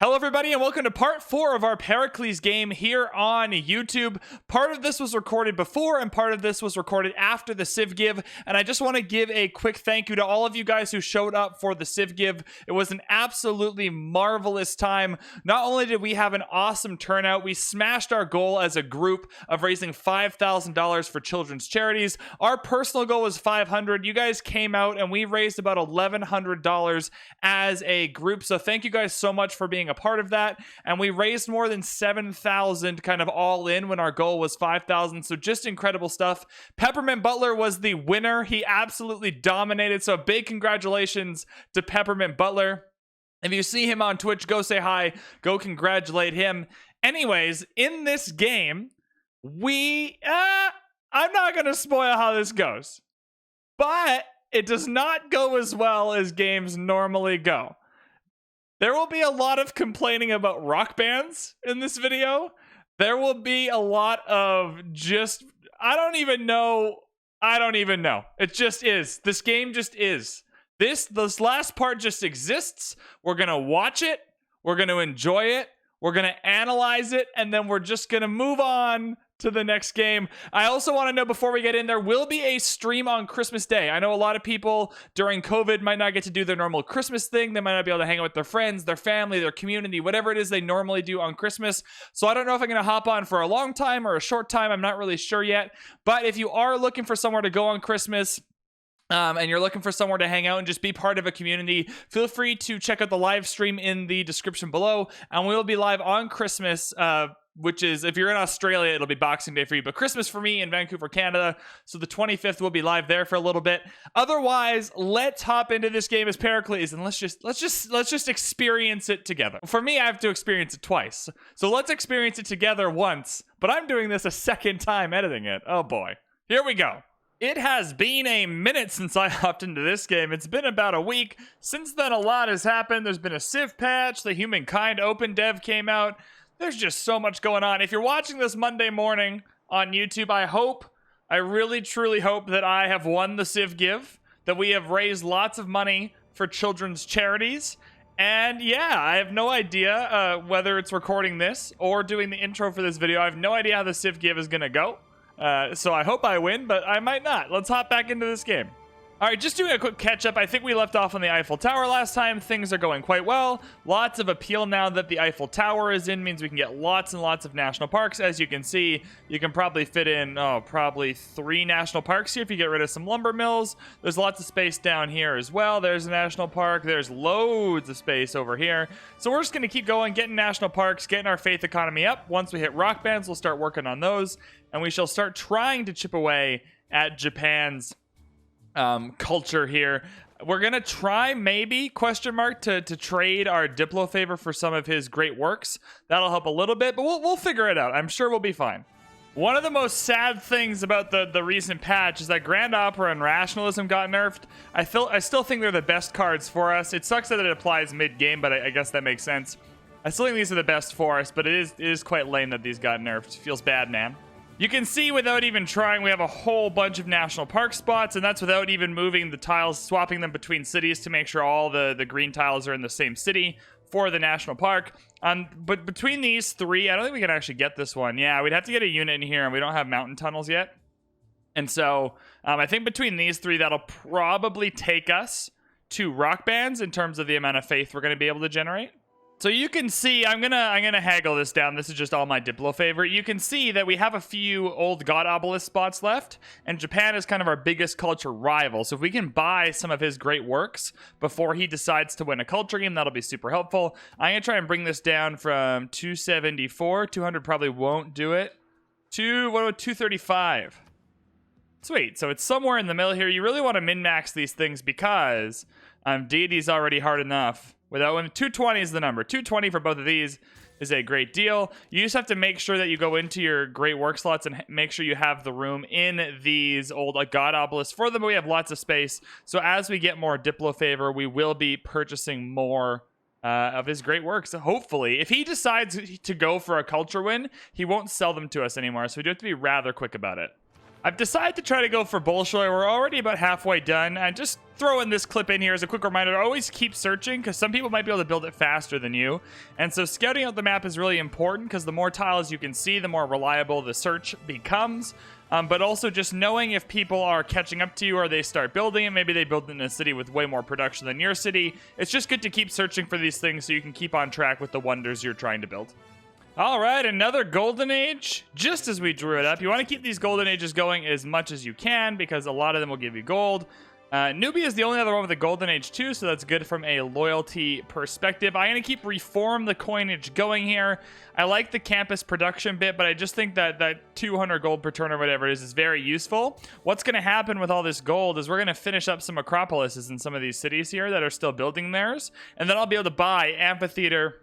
Hello everybody and welcome to part 4 of our Pericles game here on YouTube. Part of this was recorded before and part of this was recorded after the Civ Give, and I just want to give a quick thank you to all of you guys who showed up for the Civ Give. It was an absolutely marvelous time. Not only did we have an awesome turnout, we smashed our goal as a group of raising $5,000 for children's charities. Our personal goal was $500. You guys came out and we raised about $1,100 as a group, so thank you guys so much for being a part of that, and we raised more than 7,000 kind of all in when our goal was 5,000. So just incredible stuff. Peppermint Butler was the winner. He absolutely dominated, so big congratulations to Peppermint Butler. If you see him on Twitch, go say hi, go congratulate him. Anyways, in this game, I'm not gonna spoil how this goes, but it does not go as well as games normally go. There will be a lot of complaining about rock bands in this video. There will be a lot of just, I don't even know. It just is. This game just is. This last part just exists. We're going to watch it. We're going to enjoy it. We're going to analyze it. And then we're just going to move on to the next game. I also want to know, before we get in, there will be a stream on Christmas Day. I know a lot of people during COVID might not get to do their normal Christmas thing. They might not be able to hang out with their friends, their family, their community, whatever it is they normally do on Christmas. So I don't know if I'm going to hop on for a long time or a short time. I'm not really sure yet. But if you are looking for somewhere to go on Christmas, and you're looking for somewhere to hang out and just be part of a community, feel free to check out the live stream in the description below. And we will be live on Christmas, which is, if you're in Australia, it'll be Boxing Day for you, but Christmas for me in Vancouver, Canada. So the 25th will be live there for a little bit. Otherwise, let's hop into this game as Pericles and let's just experience it together. For me, I have to experience it twice. So let's experience it together once, but I'm doing this a second time editing it. Oh boy. Here we go. It has been a minute since I hopped into this game. It's been about a week. Since then, a lot has happened. There's been a Civ patch. The Humankind Open Dev came out. There's just so much going on. If you're watching this Monday morning on YouTube, I really truly hope that I have won the Civ Give, that we have raised lots of money for children's charities. And yeah, I have no idea whether it's recording this or doing the intro for this video. I have no idea how the Civ Give is gonna go. So I hope I win, but I might not. Let's hop back into this game. All right, just doing a quick catch-up. I think we left off on the Eiffel Tower last time. Things are going quite well. Lots of appeal now that the Eiffel Tower is in. Means we can get lots and lots of national parks. As you can see, you can probably fit in, probably 3 national parks here if you get rid of some lumber mills. There's lots of space down here as well. There's a national park. There's loads of space over here. So we're just going to keep going, getting national parks, getting our faith economy up. Once we hit rock bands, we'll start working on those. And we shall start trying to chip away at Japan's culture here. We're gonna try, maybe, to trade our Diplo favor for some of his great works. That'll help a little bit, but we'll figure it out. I'm sure we'll be fine. One of the most sad things about the recent patch is that Grand Opera and Rationalism got nerfed. I still think they're the best cards for us. It sucks that it applies mid-game, but I guess that makes sense. I still think these are the best for us, but it is quite lame that these got nerfed. Feels bad, man. You can see, without even trying, we have a whole bunch of national park spots, and that's without even moving the tiles, swapping them between cities to make sure all the green tiles are in the same city for the national park. But between these 3, I don't think we can actually get this one. Yeah, we'd have to get a unit in here, and we don't have mountain tunnels yet. And so I think between these 3, that'll probably take us to rock bands in terms of the amount of faith we're going to be able to generate. So you can see, I'm gonna haggle this down. This is just all my Diplo favor. You can see that we have a few old God Obelisk spots left, and Japan is kind of our biggest culture rival. So if we can buy some of his great works before he decides to win a culture game, that'll be super helpful. I'm gonna try and bring this down from 274. 200 probably won't do it. To, what about 235? Sweet, so it's somewhere in the middle here. You really want to min-max these things because Deity's already hard enough. Without when 220 is the number. 220 for both of these is a great deal. You just have to make sure that you go into your great work slots and make sure you have the room in these old God obelisks for them. We have lots of space. So as we get more Diplo favor, we will be purchasing more of his great works. Hopefully, if he decides to go for a culture win, he won't sell them to us anymore. So we do have to be rather quick about it. I've decided to try to go for Bolshoi. We're already about halfway done. And just throwing this clip in here as a quick reminder to always keep searching, because some people might be able to build it faster than you. And so scouting out the map is really important, because the more tiles you can see, the more reliable the search becomes. But also just knowing if people are catching up to you or they start building it. Maybe they build in a city with way more production than your city. It's just good to keep searching for these things so you can keep on track with the wonders you're trying to build. All right, another golden age, just as we drew it up. You want to keep these golden ages going as much as you can, because a lot of them will give you gold. Nubia is the only other one with a golden age too, so that's good from a loyalty perspective. I'm going to keep reform the coinage going here. I like the campus production bit, but I just think that 200 gold per turn or whatever it is very useful. What's going to happen with all this gold is we're going to finish up some acropolises in some of these cities here that are still building theirs, and then I'll be able to buy amphitheater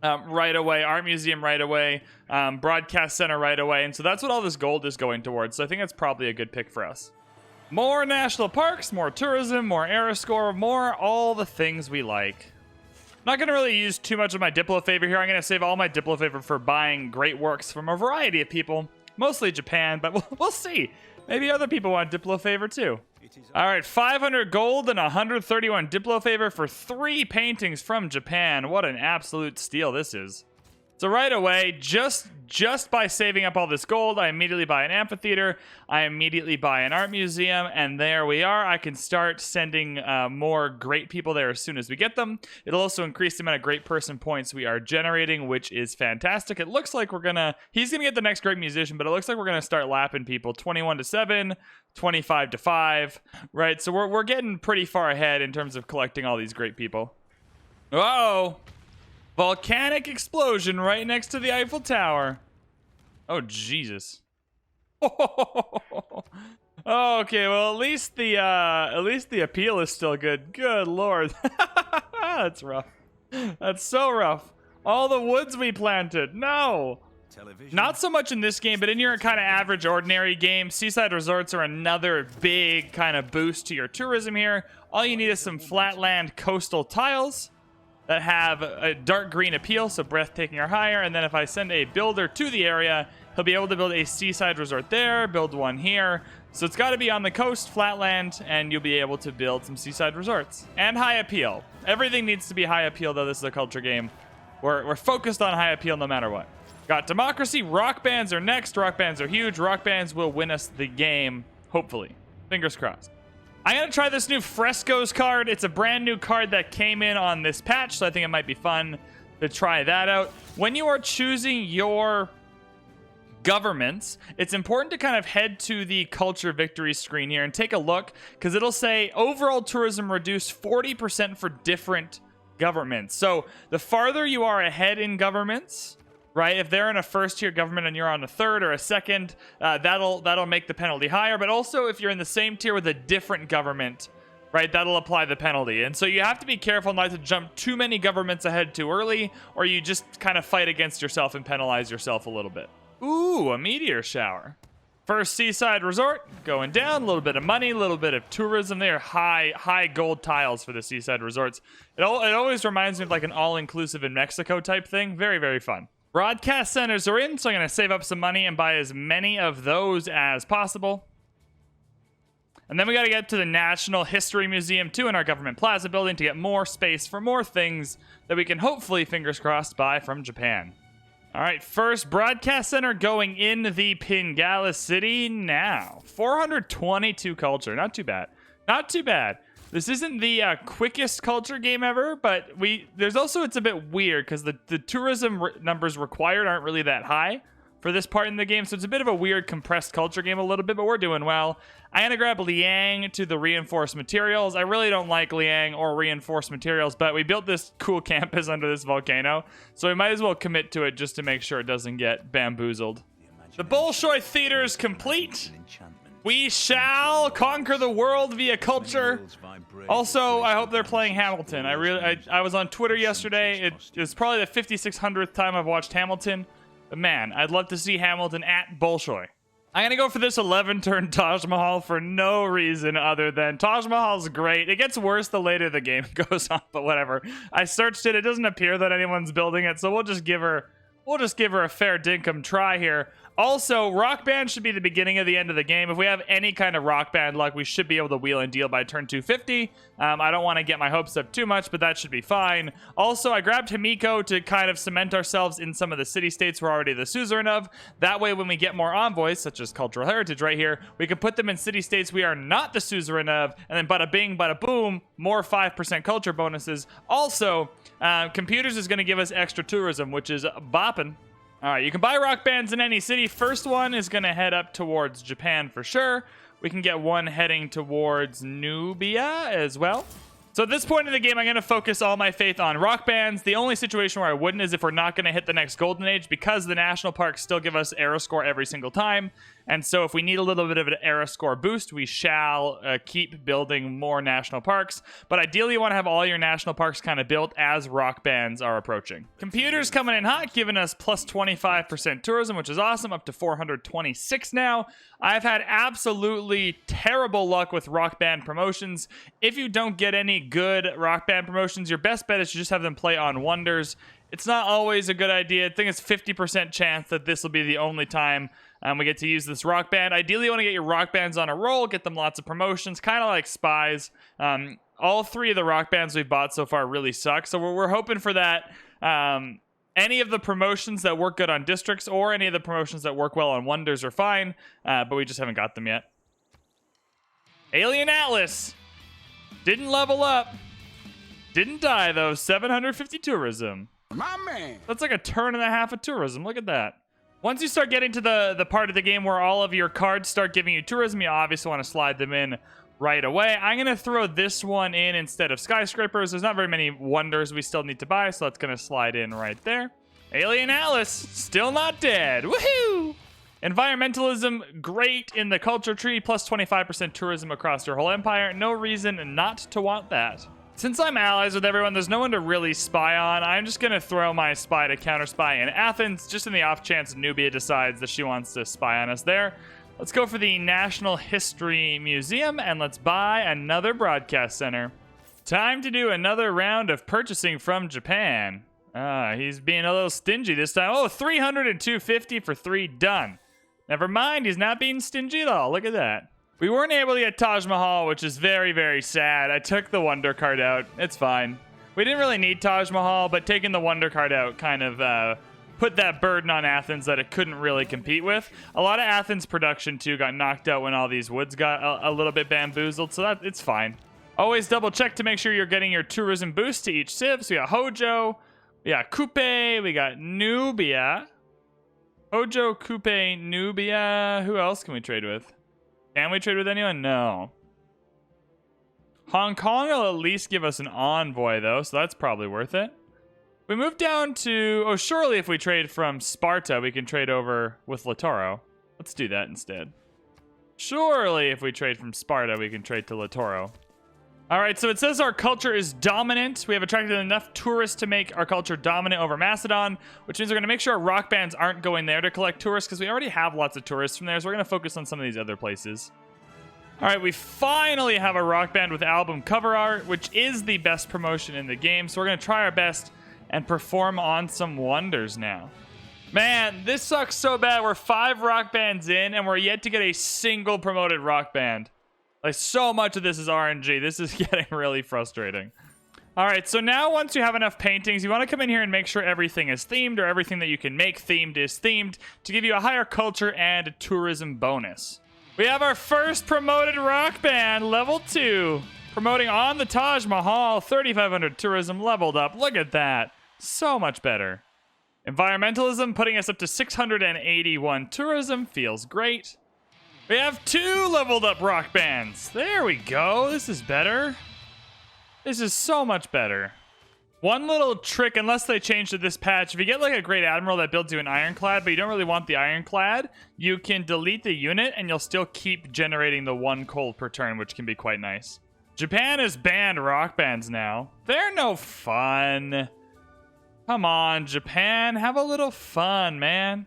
right away, art museum right away, broadcast center right away, and so that's what all this gold is going towards. So I think that's probably a good pick for us. More national parks, more tourism, more era score, more all the things we like. I'm not going to really use too much of my Diplo favor here. I'm going to save all my Diplo favor for buying great works from a variety of people, mostly Japan, but we'll see. Maybe other people want Diplo favor too. All right, 500 gold and 131 Diplo favor for 3 paintings from Japan. What an absolute steal this is. So right away, just by saving up all this gold, I immediately buy an amphitheater, I immediately buy an art museum, and there we are. I can start sending more great people there as soon as we get them. It'll also increase the amount of great person points we are generating, which is fantastic. It looks like he's gonna get the next great musician, but it looks like we're gonna start lapping people 21-7, 25-5, right? So we're getting pretty far ahead in terms of collecting all these great people. Whoa! Volcanic explosion right next to the Eiffel Tower. Oh, Jesus. Okay, well, at least the appeal is still good. Good Lord. That's rough. That's so rough. All the woods we planted. No. Television. Not so much in this game, but in your kind of average, ordinary game, seaside resorts are another big kind of boost to your tourism here. All you need is some flatland coastal tiles that have a dark green appeal, so breathtaking or higher. And then if I send a builder to the area, he'll be able to build a seaside resort there, build one here. So it's got to be on the coast, flatland, and you'll be able to build some seaside resorts. And high appeal. Everything needs to be high appeal, though this is a culture game. We're focused on high appeal no matter what. Got democracy. Rock bands are next. Rock bands are huge. Rock bands will win us the game, hopefully. Fingers crossed. I'm going to try this new Frescoes card. It's a brand new card that came in on this patch, so I think it might be fun to try that out. When you are choosing your governments, it's important to kind of head to the culture victory screen here and take a look, because it'll say overall tourism reduced 40% for different governments. So the farther you are ahead in governments, right? If they're in a first-tier government and you're on a third or a second, that'll make the penalty higher. But also, if you're in the same tier with a different government, right, that'll apply the penalty. And so you have to be careful not to jump too many governments ahead too early, or you just kind of fight against yourself and penalize yourself a little bit. Ooh, a meteor shower. First seaside resort going down. A little bit of money, a little bit of tourism. They are high gold tiles for the seaside resorts. It always reminds me of like an all-inclusive in Mexico type thing. Very, very fun. Broadcast centers are in, so I'm going to save up some money and buy as many of those as possible. And then we got to get to the National History Museum too in our Government Plaza building to get more space for more things that we can hopefully, fingers crossed, buy from Japan. All right, first broadcast center going in the Pingala city now. 422 culture, not too bad. Not too bad. This isn't the quickest culture game ever, but it's a bit weird because the tourism numbers required aren't really that high for this part in the game, so it's a bit of a weird compressed culture game a little bit, but we're doing well. I'm going to grab Liang to the reinforced materials. I really don't like Liang or reinforced materials, but we built this cool campus under this volcano, so we might as well commit to it just to make sure it doesn't get bamboozled. The Bolshoi Theater is complete. We shall conquer the world via culture. Also, I hope they're playing Hamilton. I was on Twitter yesterday. It's probably the 5,600th time I've watched Hamilton. But man, I'd love to see Hamilton at Bolshoi. I'm going to go for this 11-turn Taj Mahal for no reason other than Taj Mahal's great. It gets worse the later the game goes on, but whatever. I searched it. It doesn't appear that anyone's building it, so we'll just give her we'll just give her a fair dinkum try here. Also, Rock Band should be the beginning of the end of the game. If we have any kind of Rock Band luck, we should be able to wheel and deal by turn 250. I don't want to get my hopes up too much, but that should be fine. Also, I grabbed Himiko to kind of cement ourselves in some of the city-states we're already the suzerain of. That way, when we get more envoys, such as Cultural Heritage right here, we can put them in city-states we are not the suzerain of, and then bada bing, bada boom, more 5% culture bonuses. Also, Computers is going to give us extra tourism, which is bopping. All right, you can buy rock bands in any city. First one is going to head up towards Japan for sure. We can get one heading towards Nubia as well. So at this point in the game, I'm going to focus all my faith on rock bands. The only situation where I wouldn't is if we're not going to hit the next golden age, because the national parks still give us era score every single time. And so if we need a little bit of an era score boost, we shall keep building more national parks. But ideally, you want to have all your national parks kind of built as rock bands are approaching. Computers coming in hot, giving us plus 25% tourism, which is awesome, up to 426 now. I've had absolutely terrible luck with rock band promotions. If you don't get any good rock band promotions, your best bet is to just have them play on wonders. It's not always a good idea. I think it's 50% chance that this will be the only time we get to use this rock band. Ideally, you want to get your rock bands on a roll, get them lots of promotions, kind of like spies. All three of the rock bands we've bought so far really suck, so we're hoping for that. Any of the promotions that work good on districts or any of the promotions that work well on wonders are fine, but we just haven't got them yet. Alien Atlas. Didn't level up. Didn't die, though. 750 tourism. My man. That's like a turn and a half of tourism. Look at that. Once you start getting to the part of the game where all of your cards start giving you tourism, you obviously want to slide them in right away. I'm going to throw this one in instead of skyscrapers. There's not very many wonders we still need to buy, so that's going to slide in right there. Alien Atlas, still not dead. Woohoo! Environmentalism, great in the culture tree, plus 25% tourism across your whole empire. No reason not to want that. Since I'm allies with everyone, there's no one to really spy on. I'm just going to throw my spy to counter spy in Athens, just in the off chance Nubia decides that she wants to spy on us there. Let's go for the National History Museum, and let's buy another broadcast center. Time to do another round of purchasing from Japan. He's being a little stingy this time. Oh, 300 and 250 for 3, done. Never mind, he's not being stingy at all. Look at that. We weren't able to get Taj Mahal, which is very, very sad. I took the Wonder card out. It's fine. We didn't really need Taj Mahal, but taking the Wonder card out kind of put that burden on Athens that it couldn't really compete with. A lot of Athens production, too, got knocked out when all these woods got a little bit bamboozled, so it's fine. Always double check to make sure you're getting your tourism boost to each civ. So we got Hojo, we got Kupe, we got Nubia. Hojo, Kupe, Nubia. Who else can we trade with? Can we trade with anyone? No. Hong Kong will at least give us an envoy, though, so that's probably worth it. We move down to... Oh, surely if we trade from Sparta, we can trade over with Latoro. Let's do that instead. Surely if we trade from Sparta, we can trade to Latoro. All right, so it says our culture is dominant. We have attracted enough tourists to make our culture dominant over Macedon, which means we're going to make sure our rock bands aren't going there to collect tourists because we already have lots of tourists from there, so we're going to focus on some of these other places. All right, we finally have a rock band with album cover art, which is the best promotion in the game, so we're going to try our best and perform on some wonders now. Man, this sucks so bad. We're 5 rock bands in, and we're yet to get a single promoted rock band. Like, so much of this is RNG. This is getting really frustrating. All right, so now once you have enough paintings, you want to come in here and make sure everything is themed, or everything that you can make themed is themed, to give you a higher culture and tourism bonus. We have our first promoted rock band, level 2. Promoting on the Taj Mahal, 3,500 tourism leveled up. Look at that. So much better. Environmentalism, putting us up to 681 tourism. Feels great. We have 2 leveled up rock bands. There we go. This is better. This is so much better. One little trick, unless they change to this patch, if you get like a Great Admiral that builds you an Ironclad, but you don't really want the Ironclad, you can delete the unit and you'll still keep generating the 1 coal per turn, which can be quite nice. Japan has banned rock bands now. They're no fun. Come on, Japan. Have a little fun, man.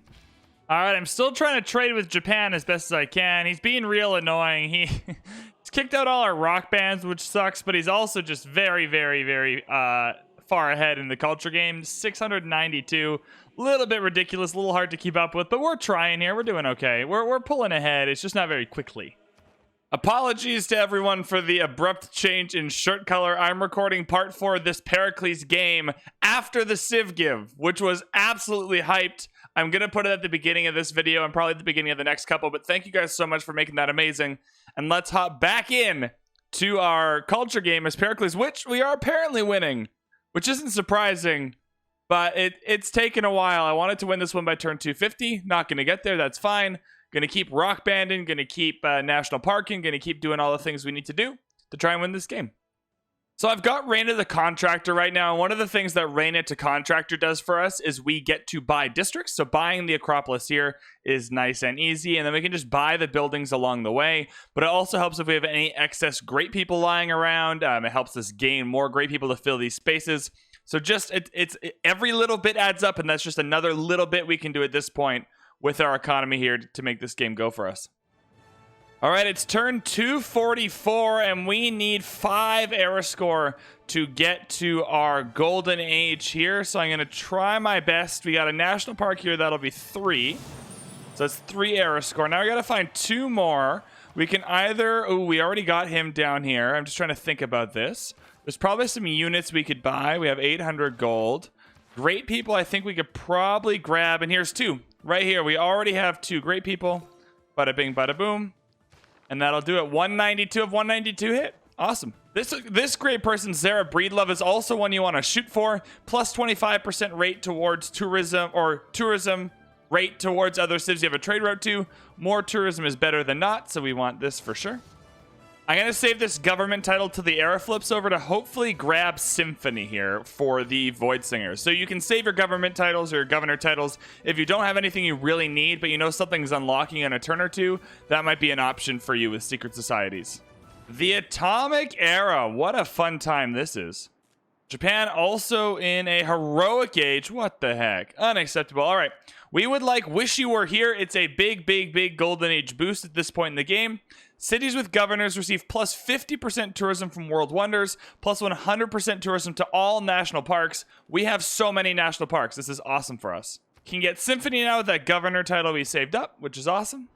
All right, I'm still trying to trade with Japan as best as I can. He's being real annoying. He's kicked out all our rock bands, which sucks, but he's also just very, very, very far ahead in the culture game. 692, a little bit ridiculous, a little hard to keep up with, but we're trying here. We're doing okay. We're pulling ahead. It's just not very quickly. Apologies to everyone for the abrupt change in shirt color. I'm recording part 4 of this Pericles game after the Civ give, which was absolutely hyped. I'm going to put it at the beginning of this video and probably at the beginning of the next couple, but thank you guys so much for making that amazing. And let's hop back in to our culture game as Pericles, which we are apparently winning, which isn't surprising, but it's taken a while. I wanted to win this one by turn 250. Not going to get there. That's fine. Going to keep rock banding, going to keep national parking, going to keep doing all the things we need to do to try and win this game. So I've got Reign of the Contractor right now. And one of the things that Reign to Contractor does for us is we get to buy districts. So buying the Acropolis here is nice and easy. And then we can just buy the buildings along the way. But it also helps if we have any excess great people lying around. It helps us gain more great people to fill these spaces. So just it's every little bit adds up. And that's just another little bit we can do at this point with our economy here to make this game go for us. All right, it's turn 244, and we need 5 era score to get to our golden age here. So I'm going to try my best. We got a national park here. That'll be 3. So that's 3 era score. Now we got to find 2 more. We can either... Oh, we already got him down here. I'm just trying to think about this. There's probably some units we could buy. We have 800 gold. Great people, I think we could probably grab. And here's 2. Right here, we already have 2 great people. Bada bing, bada boom. And that'll do it. 192 of 192 hit. Awesome. This great person, Sarah Breedlove, is also one you want to shoot for. Plus 25% rate towards tourism, or tourism rate towards other civs you have a trade route to. More tourism is better than not, so we want this for sure. I'm going to save this government title till the era flips over to hopefully grab Symphony here for the Void Singers. So you can save your government titles or your governor titles if you don't have anything you really need, but you know something's unlocking in a turn or two. That might be an option for you with secret societies. The Atomic Era. What a fun time this is. Japan also in a heroic age. What the heck? Unacceptable. All right. We would like Wish You Were Here. It's a big golden age boost at this point in the game. Cities with governors receive plus 50% tourism from World Wonders, plus 100% tourism to all national parks. We have so many national parks. This is awesome for us. Can get Symphony now with that governor title we saved up, which is awesome.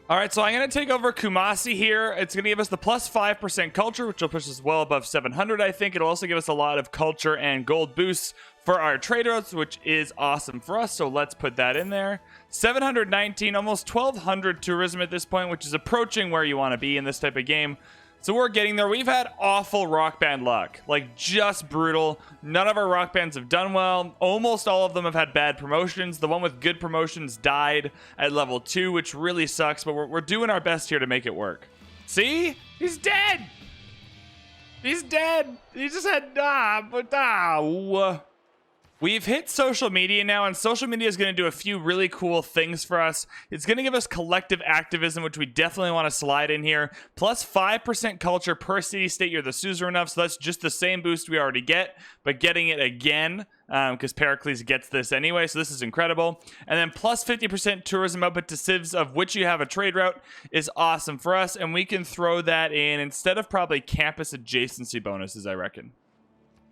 All right, so I'm going to take over Kumasi here. It's going to give us the plus 5% culture, which will push us well above 700, I think. It'll also give us a lot of culture and gold boosts for our trade routes, which is awesome for us. So let's put that in there. 719, almost 1,200 tourism at this point, which is approaching where you want to be in this type of game. So we're getting there. We've had awful rock band luck, like just brutal. None of our rock bands have done well. Almost all of them have had bad promotions. The one with good promotions died at level 2, which really sucks, but we're doing our best here to make it work. See? He's dead! He's dead! He just had... We've hit social media now, and social media is going to do a few really cool things for us. It's going to give us collective activism, which we definitely want to slide in here. Plus 5% culture per city-state you're the suzerain of, so that's just the same boost we already get, but getting it again, because Pericles gets this anyway, so this is incredible. And then plus 50% tourism output to civs of which you have a trade route is awesome for us, and we can throw that in instead of probably campus adjacency bonuses, I reckon.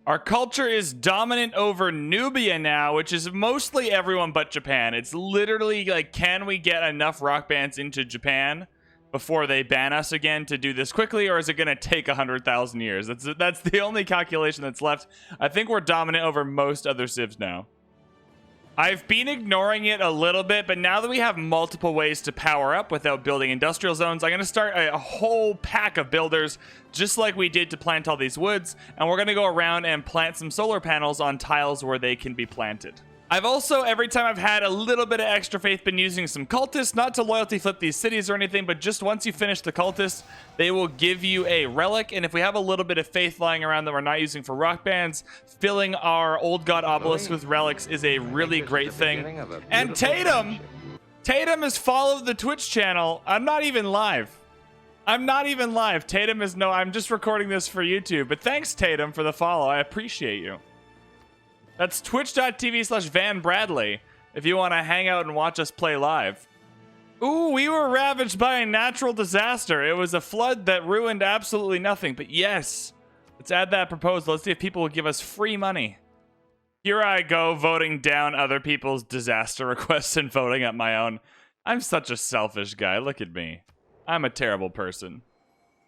Our culture is dominant over Nubia now, which is mostly everyone but Japan. It's literally like, can we get enough rock bands into Japan before they ban us again to do this quickly, or is it going to take 100,000 years? That's the only calculation that's left. I think we're dominant over most other civs now. I've been ignoring it a little bit, but now that we have multiple ways to power up without building industrial zones, I'm going to start a whole pack of builders, just like we did to plant all these woods, and we're going to go around and plant some solar panels on tiles where they can be planted. I've also, every time I've had a little bit of extra faith, been using some cultists, not to loyalty flip these cities or anything, but just once you finish the cultists, they will give you a relic, and if we have a little bit of faith lying around that we're not using for rock bands, filling our old god obelisk with relics is a really great thing. And Tatum has followed the Twitch channel. I'm not even live. Tatum is I'm just recording this for YouTube, but thanks Tatum for the follow. I appreciate you. That's twitch.tv/VanBradley if you want to hang out and watch us play live. Ooh, we were ravaged by a natural disaster. It was a flood that ruined absolutely nothing. But yes, let's add that proposal. Let's see if people will give us free money. Here I go, voting down other people's disaster requests and voting up my own. I'm such a selfish guy. Look at me. I'm a terrible person.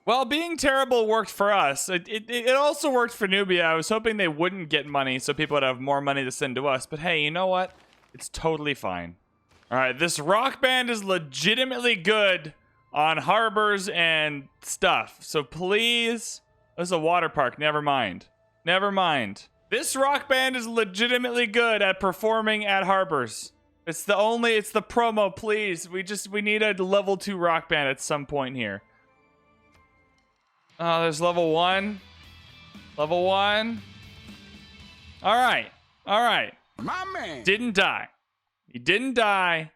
Well, being terrible worked for us. It also worked for Nubia. I was hoping they wouldn't get money so people would have more money to send to us. But hey, you know what? It's totally fine. All right, this rock band is legitimately good on harbors and stuff. So please... This is a water park. Never mind. Never mind. This rock band is legitimately good at performing at harbors. It's the promo, please. We need a level 2 rock band at some point here. Oh, there's level 1. Level 1. All right. All right. My man. Didn't die. He didn't die.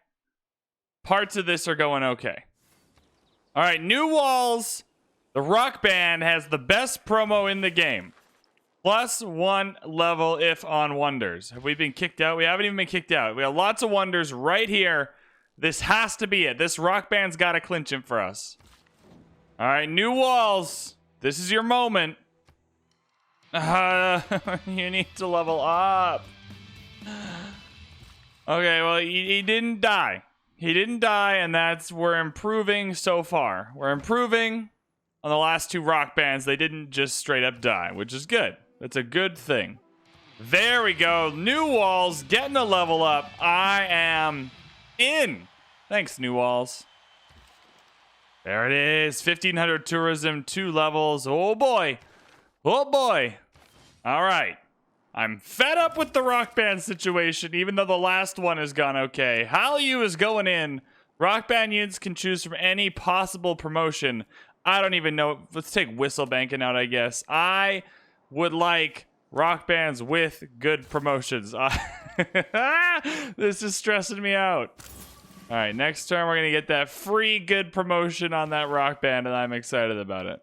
Parts of this are going okay. All right, new walls. The rock band has the best promo in the game. +1 level if on wonders. Have we been kicked out? We haven't even been kicked out. We have lots of wonders right here. This has to be it. This rock band's got to clinch it for us. All right, new walls. This is your moment. You need to level up. Okay, well, he didn't die. He didn't die, and we're improving so far. We're improving on the last 2 rock bands. They didn't just straight up die, which is good. That's a good thing. There we go. New walls, getting a level up. I am in. Thanks, new walls. There it is. 1500 tourism, 2 levels. Oh boy. Oh boy. All right. I'm fed up with the rock band situation, even though the last one has gone okay. Hallyu is going in. Rock band units can choose from any possible promotion. I don't even know. Let's take whistle banking out, I guess. I would like rock bands with good promotions. This is stressing me out. All right, next turn we're going to get that free good promotion on that rock band, and I'm excited about it.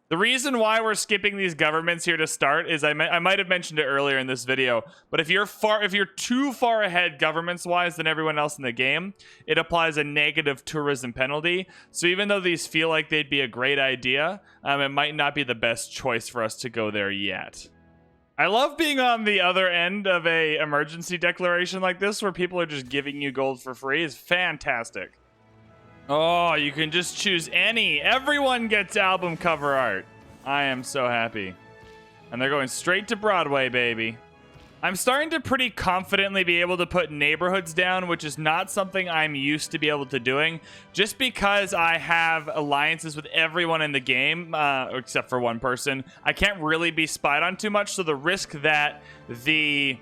The reason why we're skipping these governments here to start is I might have mentioned it earlier in this video, but if you're too far ahead governments-wise than everyone else in the game, it applies a negative tourism penalty. So even though these feel like they'd be a great idea, it might not be the best choice for us to go there yet. I love being on the other end of a emergency declaration like this, where people are just giving you gold for free. It's fantastic. Oh, you can just choose any. Everyone gets album cover art. I am so happy. And they're going straight to Broadway, baby. I'm starting to pretty confidently be able to put neighborhoods down, which is not something I'm used to be able to doing, just because I have alliances with everyone in the game, except for one person. I can't really be spied on too much, so the risk that the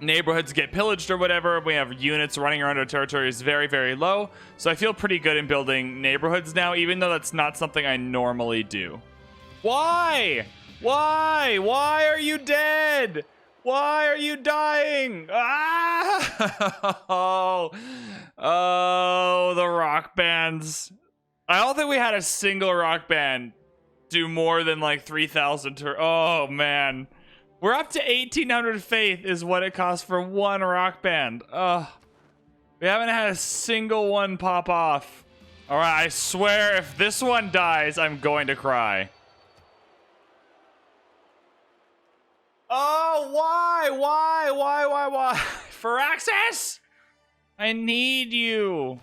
neighborhoods get pillaged or whatever, we have units running around our territory, is very, very low. So I feel pretty good in building neighborhoods now, even though that's not something I normally do. Why? Why? Why are you dead? Why are you dying? Ah! Oh, the rock bands. I don't think we had a single rock band do more than like 3,000 oh, man. We're up to 1,800 faith is what it costs for one rock band. Ugh. We haven't had a single one pop off. All right, I swear if this one dies, I'm going to cry. Oh, why? Firaxis? I need you.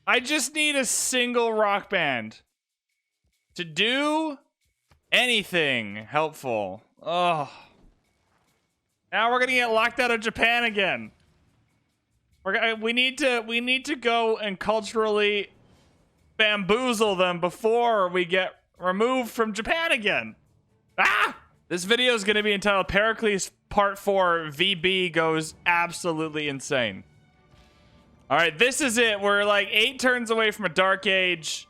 I just need a single rock band to do anything helpful. Oh. Now we're gonna get locked out of Japan again. We need to go and culturally bamboozle them before we get removed from Japan again. Ah! This video is going to be entitled Pericles Part 4 VB Goes Absolutely Insane. All right, this is it. We're like 8 turns away from a dark age.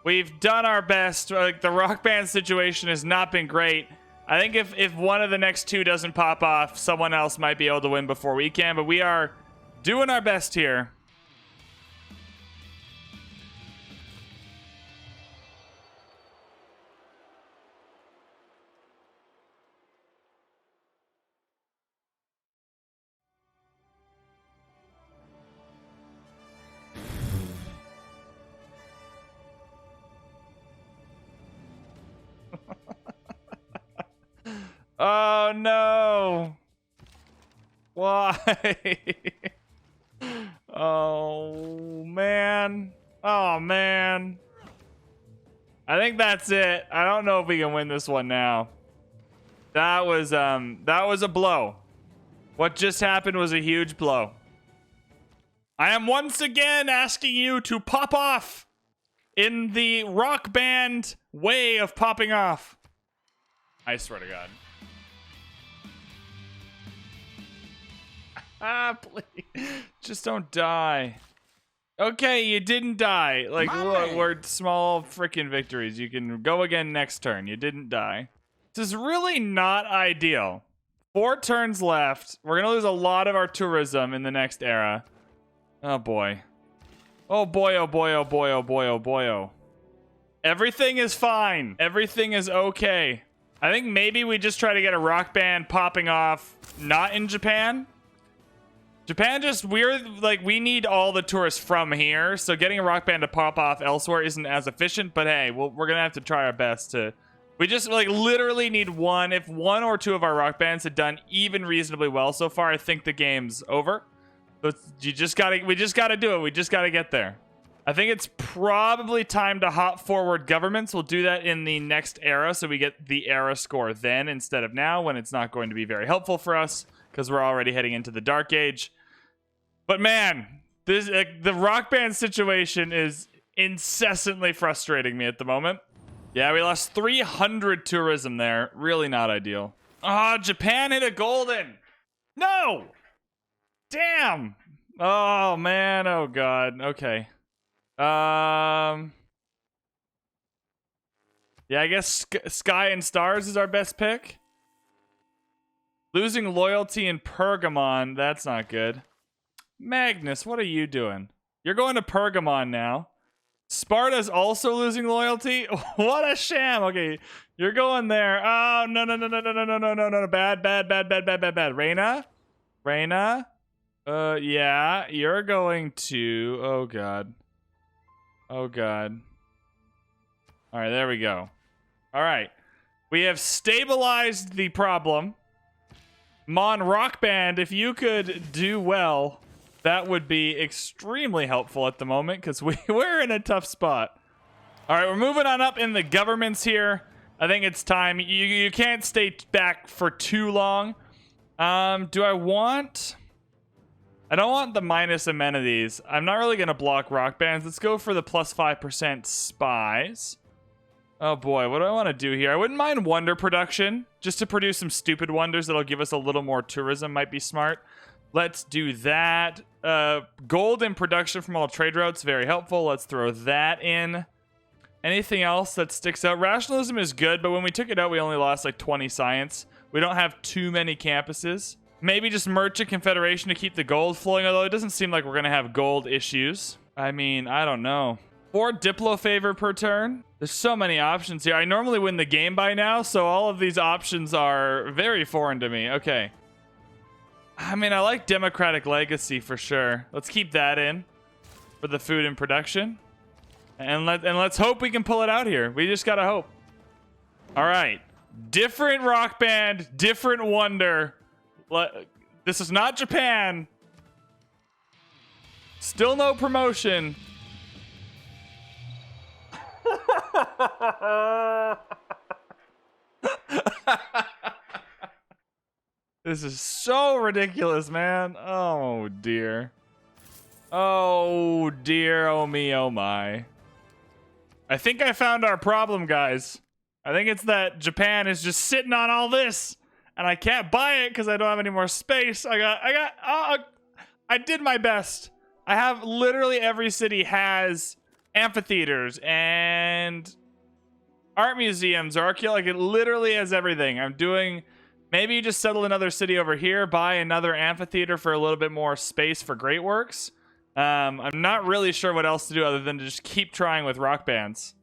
We've done our best. Like, the rock band situation has not been great. I think if one of the next 2 doesn't pop off, someone else might be able to win before we can, but we are doing our best here. Oh no. Why? Oh man. Oh man. I think that's it. I don't know if we can win this one now. That was a blow. What just happened was a huge blow. I am once again asking you to pop off in the rock band way of popping off. I swear to God. Ah, please. Just don't die. Okay, you didn't die. Like, look, we're small freaking victories. You can go again next turn. You didn't die. This is really not ideal. 4 turns left. We're going to lose a lot of our tourism in the next era. Oh, boy. Oh, boy, oh, boy, oh, boy, oh, boy, oh, boy, oh. Everything is fine. Everything is okay. I think maybe we just try to get a rock band popping off not in Japan. Japan just, we need all the tourists from here, so getting a rock band to pop off elsewhere isn't as efficient, but hey, we're gonna have to try our best to... We just, like, literally need one. If 1 or 2 of our rock bands had done even reasonably well so far, I think the game's over. But we just gotta do it. We just gotta get there. I think it's probably time to hop forward governments. We'll do that in the next era, so we get the era score then instead of now, when it's not going to be very helpful for us, because we're already heading into the Dark Age. But man, this the rock band situation is incessantly frustrating me at the moment. Yeah, we lost 300 tourism there. Really not ideal. Oh, Japan hit a golden. No! Damn! Oh, man. Oh, God. Okay. Yeah, I guess Sky and Stars is our best pick. Losing loyalty in Pergamon. That's not good. Magnus, what are you doing? You're going to Pergamon now. Sparta's also losing loyalty? What a sham. Okay, you're going there. Oh, no. Bad. Reina? Yeah, you're going to... Oh, God. Oh, God. All right, there we go. All right. We have stabilized the problem. Mon Rock Band, if you could do well, that would be extremely helpful at the moment, because we're in a tough spot. All right, we're moving on up in the governments here. I think it's time. You can't stay back for too long. Do I want... I don't want the minus amenities. I'm not really going to block rock bands. Let's go for the plus 5% spies. Oh boy, what do I want to do here? I wouldn't mind wonder production. Just to produce some stupid wonders that'll give us a little more tourism might be smart. Let's do that. Gold in production from all trade routes, very helpful. Let's throw that in. Anything else that sticks out? Rationalism is good, but when we took it out, we only lost like 20 science. We don't have too many campuses. Maybe just Merchant Confederation to keep the gold flowing, although it doesn't seem like we're going to have gold issues. I mean, I don't know. 4 Diplo favor per turn. There's so many options here. I normally win the game by now, so all of these options are very foreign to me. Okay. I mean, I like Democratic Legacy for sure. Let's keep that in for the food and production. And let's hope we can pull it out here. We just gotta hope. All right. Different rock band, different wonder. This is not Japan. Still no promotion. This is so ridiculous, man. Oh, dear. Oh, dear. Oh, me. Oh, my. I think I found our problem, guys. I think it's that Japan is just sitting on all this, and I can't buy it because I don't have any more space. I did my best. I have literally every city has amphitheaters and art museums, archaeology. It literally has everything. I'm doing... Maybe you just settle another city over here, buy another amphitheater for a little bit more space for great works. I'm not really sure what else to do other than to just keep trying with rock bands.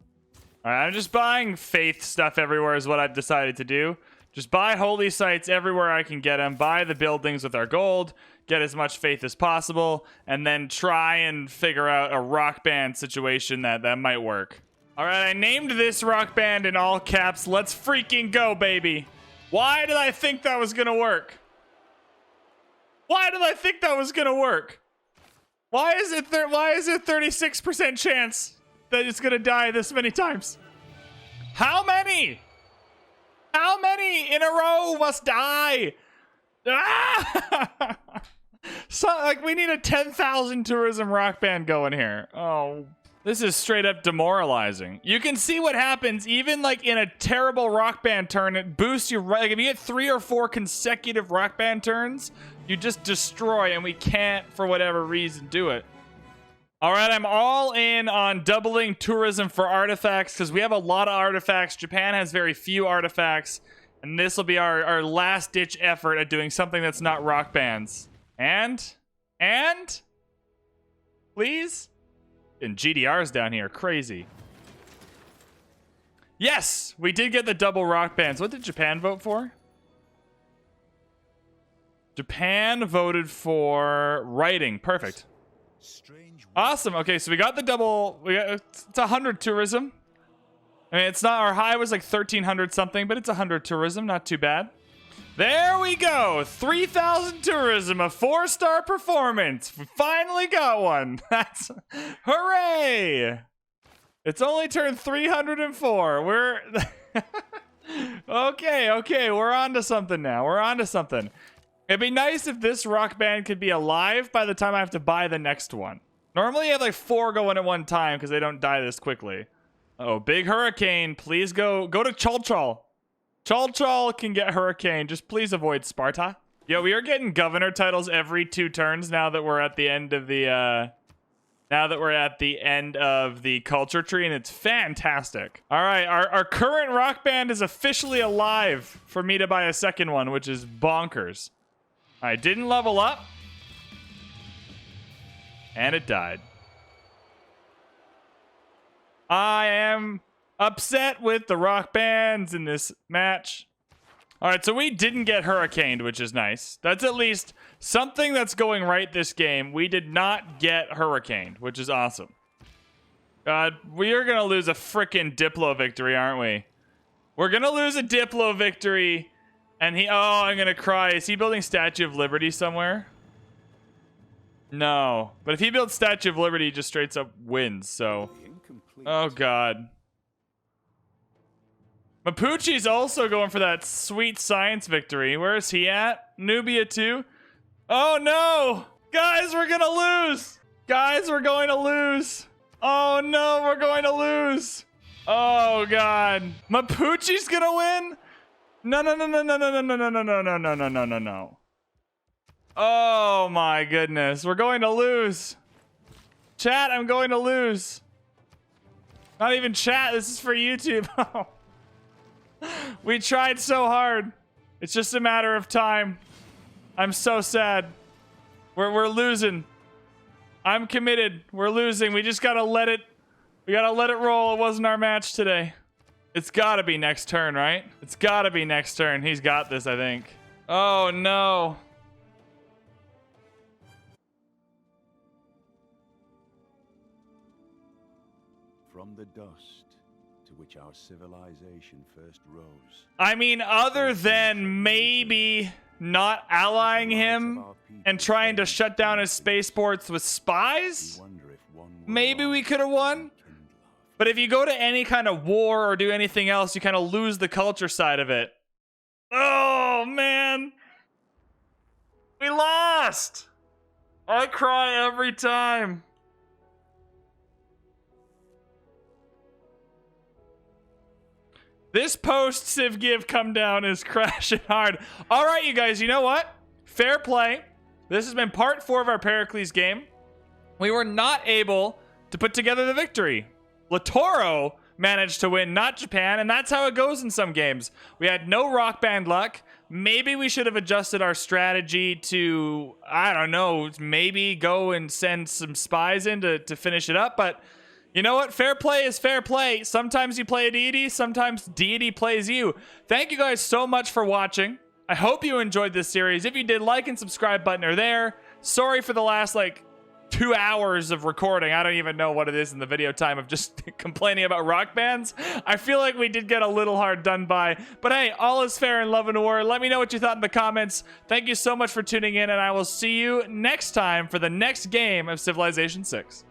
All right, I'm just buying faith stuff everywhere is what I've decided to do. Just buy holy sites everywhere I can get them, buy the buildings with our gold, get as much faith as possible, and then try and figure out a rock band situation that might work. All right, I named this rock band in all caps. Let's freaking go, baby. Why did I think that was gonna work? Why did I think that was gonna work? Why is it 36% chance that it's gonna die this many times? How many? How many in a row must die? Ah! So, like, we need a 10,000 tourism rock band going here. Oh, this is straight up demoralizing. You can see what happens even like in a terrible rock band turn. It boosts your, like, if you get 3 or 4 consecutive rock band turns, you just destroy, and we can't, for whatever reason, do it. All right, I'm all in on doubling tourism for artifacts because we have a lot of artifacts. Japan has very few artifacts, and this will be our last-ditch effort at doing something that's not rock bands. And? Please? And GDR's down here, crazy. Yes, we did get the double rock bands. What did Japan vote for? Japan voted for writing. Perfect. Awesome. Okay, so we got the double. It's 100 tourism. I mean, it's not, our high was like 1,300 something, but it's 100 tourism. Not too bad. There we go. 3,000 tourism, a 4-star performance. We finally got one. That's hooray. It's only turned 304. We're okay. We're on to something now. We're on to something. It'd be nice if this rock band could be alive by the time I have to buy the next one. Normally you have like 4 going at one time because they don't die this quickly. Oh, big hurricane. Please go to Cholchol. Cholchol can get hurricane. Just please avoid Sparta. Yo, we are getting governor titles every 2 turns now that we're at the end of the culture tree, and it's fantastic. All right, our current rock band is officially alive for me to buy a second one, which is bonkers. I didn't level up, and it died. I am upset with the rock bands in this match. All right, so we didn't get hurricaned, which is nice. That's at least something that's going right this game. We did not get hurricaned, which is awesome. God, we are going to lose a frickin' Diplo victory, aren't we? We're going to lose a Diplo victory, and oh, I'm going to cry. Is he building Statue of Liberty somewhere? No. But if he builds Statue of Liberty, he just straight up wins, so. Oh, God. Mapuche's also going for that sweet science victory. Where is he at? Nubia too? Oh no! Guys, we're gonna lose! Guys, we're going to lose! Oh no, we're going to lose! Oh God. Mapuche's gonna win? No. Oh my goodness. We're going to lose. Chat, I'm going to lose. Not even chat, this is for YouTube. We tried so hard. It's just a matter of time. I'm so sad. We're losing. I'm committed. We're losing. We just gotta let it. We gotta let it roll. It wasn't our match today. It's gotta be next turn, right? It's gotta be next turn. He's got this, I think. Oh no. From the dust to which our civilization first rose. I mean, other than maybe not allying him and trying to shut down his spaceports with spies, maybe we could have won. But if you go to any kind of war or do anything else, you kind of lose the culture side of it. Oh, man. We lost. I cry every time. This post-Civ Give come down is crashing hard. All right, you guys, you know what? Fair play. This has been part 4 of our Pericles game. We were not able to put together the victory. Latoro managed to win, not Japan, and that's how it goes in some games. We had no rock band luck. Maybe we should have adjusted our strategy to, I don't know, maybe go and send some spies in to finish it up, but you know what? Fair play is fair play. Sometimes you play a deity, sometimes deity plays you. Thank you guys so much for watching. I hope you enjoyed this series. If you did, like and subscribe button are there. Sorry for the last, 2 hours of recording. I don't even know what it is in the video time of just complaining about rock bands. I feel like we did get a little hard done by, but hey, all is fair in love and war. Let me know what you thought in the comments. Thank you so much for tuning in, and I will see you next time for the next game of Civilization 6.